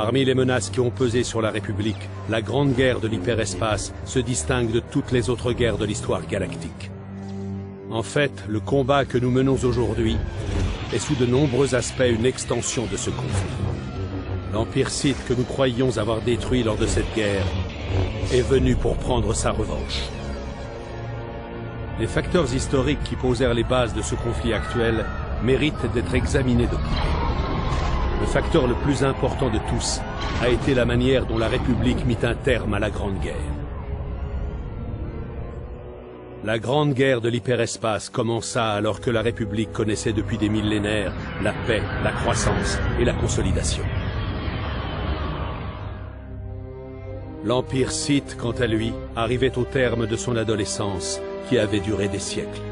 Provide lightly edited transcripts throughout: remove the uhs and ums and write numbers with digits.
Parmi les menaces qui ont pesé sur la République, la Grande Guerre de l'hyperespace se distingue de toutes les autres guerres de l'histoire galactique. En fait, le combat que nous menons aujourd'hui est sous de nombreux aspects une extension de ce conflit. L'Empire Sith que nous croyions avoir détruit lors de cette guerre est venu pour prendre sa revanche. Les facteurs historiques qui posèrent les bases de ce conflit actuel méritent d'être examinés de près. Le facteur le plus important de tous a été la manière dont la République mit un terme à la Grande Guerre. La Grande Guerre de l'hyperespace commença alors que la République connaissait depuis des millénaires la paix, la croissance et la consolidation. L'Empire Sith, quant à lui, arrivait au terme de son adolescence, qui avait duré des siècles.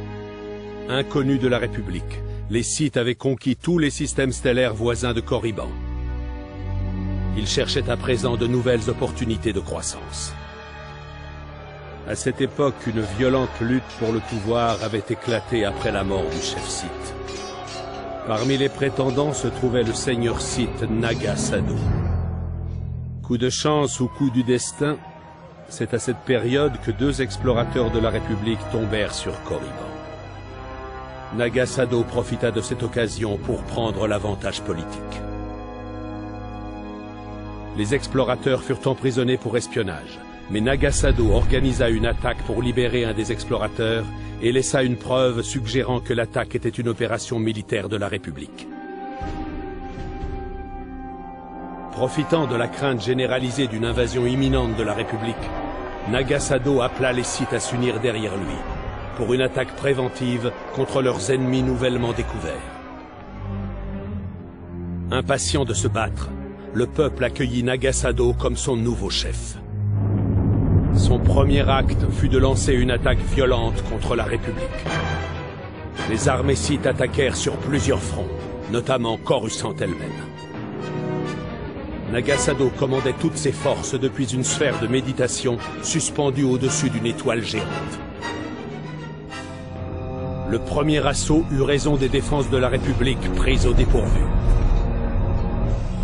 Inconnus de la République, les Sith avaient conquis tous les systèmes stellaires voisins de Korriban. Ils cherchaient à présent de nouvelles opportunités de croissance. À cette époque, une violente lutte pour le pouvoir avait éclaté après la mort du chef Sith. Parmi les prétendants se trouvait le seigneur Sith Naga Sadow. Coup de chance ou coup du destin, c'est à cette période que deux explorateurs de la République tombèrent sur Korriban. Naga Sadow profita de cette occasion pour prendre l'avantage politique. Les explorateurs furent emprisonnés pour espionnage, mais Naga Sadow organisa une attaque pour libérer un des explorateurs et laissa une preuve suggérant que l'attaque était une opération militaire de la République. Profitant de la crainte généralisée d'une invasion imminente de la République, Naga Sadow appela les Sith à s'unir derrière lui, pour une attaque préventive contre leurs ennemis nouvellement découverts. Impatient de se battre, le peuple accueillit Naga Sadow comme son nouveau chef. Son premier acte fut de lancer une attaque violente contre la République. Les armées Sith attaquèrent sur plusieurs fronts, notamment Coruscant elle-même. Naga Sadow commandait toutes ses forces depuis une sphère de méditation suspendue au-dessus d'une étoile géante. Le premier assaut eut raison des défenses de la République prises au dépourvu.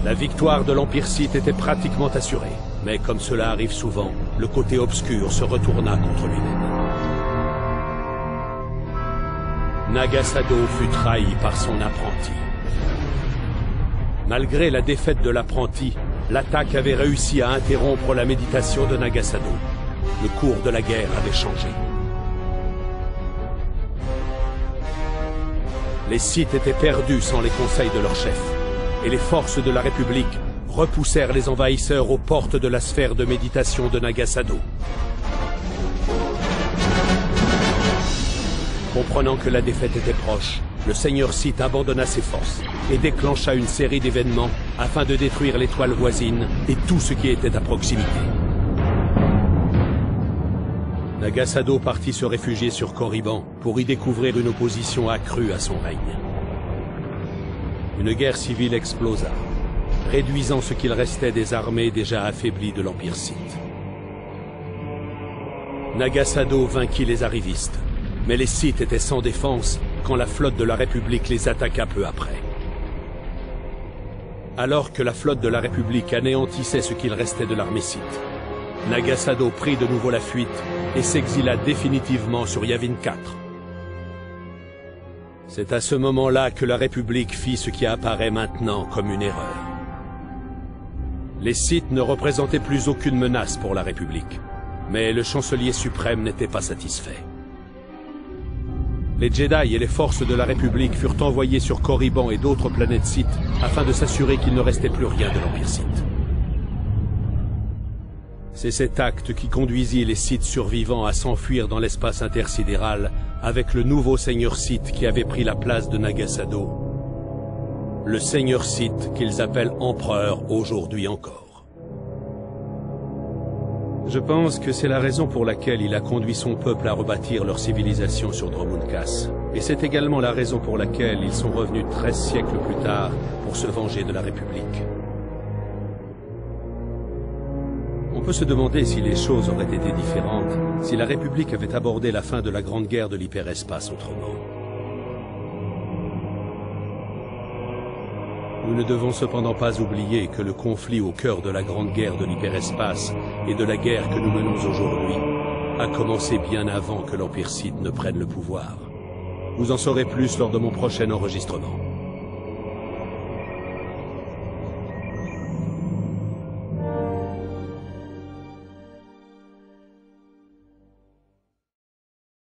La victoire de l'Empire Sith était pratiquement assurée, mais comme cela arrive souvent, le côté obscur se retourna contre lui-même. Naga Sadow fut trahi par son apprenti. Malgré la défaite de l'apprenti, l'attaque avait réussi à interrompre la méditation de Naga Sadow. Le cours de la guerre avait changé. Les Sith étaient perdus sans les conseils de leur chef, et les forces de la République repoussèrent les envahisseurs aux portes de la sphère de méditation de Naga Sadow. Comprenant que la défaite était proche, le seigneur Sith abandonna ses forces et déclencha une série d'événements afin de détruire l'étoile voisine et tout ce qui était à proximité. Naga Sadow partit se réfugier sur Korriban pour y découvrir une opposition accrue à son règne. Une guerre civile explosa, réduisant ce qu'il restait des armées déjà affaiblies de l'Empire Sith. Naga Sadow vainquit les arrivistes, mais les Sith étaient sans défense quand la flotte de la République les attaqua peu après. Alors que la flotte de la République anéantissait ce qu'il restait de l'armée Sith, Naga Sadow prit de nouveau la fuite et s'exila définitivement sur Yavin 4. C'est à ce moment-là que la République fit ce qui apparaît maintenant comme une erreur. Les Sith ne représentaient plus aucune menace pour la République, mais le chancelier suprême n'était pas satisfait. Les Jedi et les forces de la République furent envoyés sur Korriban et d'autres planètes Sith afin de s'assurer qu'il ne restait plus rien de l'Empire Sith. C'est cet acte qui conduisit les Sith survivants à s'enfuir dans l'espace intersidéral avec le nouveau seigneur Sith qui avait pris la place de Naga Sadow. Le seigneur Sith qu'ils appellent empereur aujourd'hui encore. Je pense que c'est la raison pour laquelle il a conduit son peuple à rebâtir leur civilisation sur Dromund-Kaas. Et c'est également la raison pour laquelle ils sont revenus 13 siècles plus tard pour se venger de la République. On peut se demander si les choses auraient été différentes, si la République avait abordé la fin de la Grande Guerre de l'hyperespace autrement. Nous ne devons cependant pas oublier que le conflit au cœur de la grande guerre de l'hyperespace et de la guerre que nous menons aujourd'hui a commencé bien avant que l'Empire Sith ne prenne le pouvoir. Vous en saurez plus lors de mon prochain enregistrement.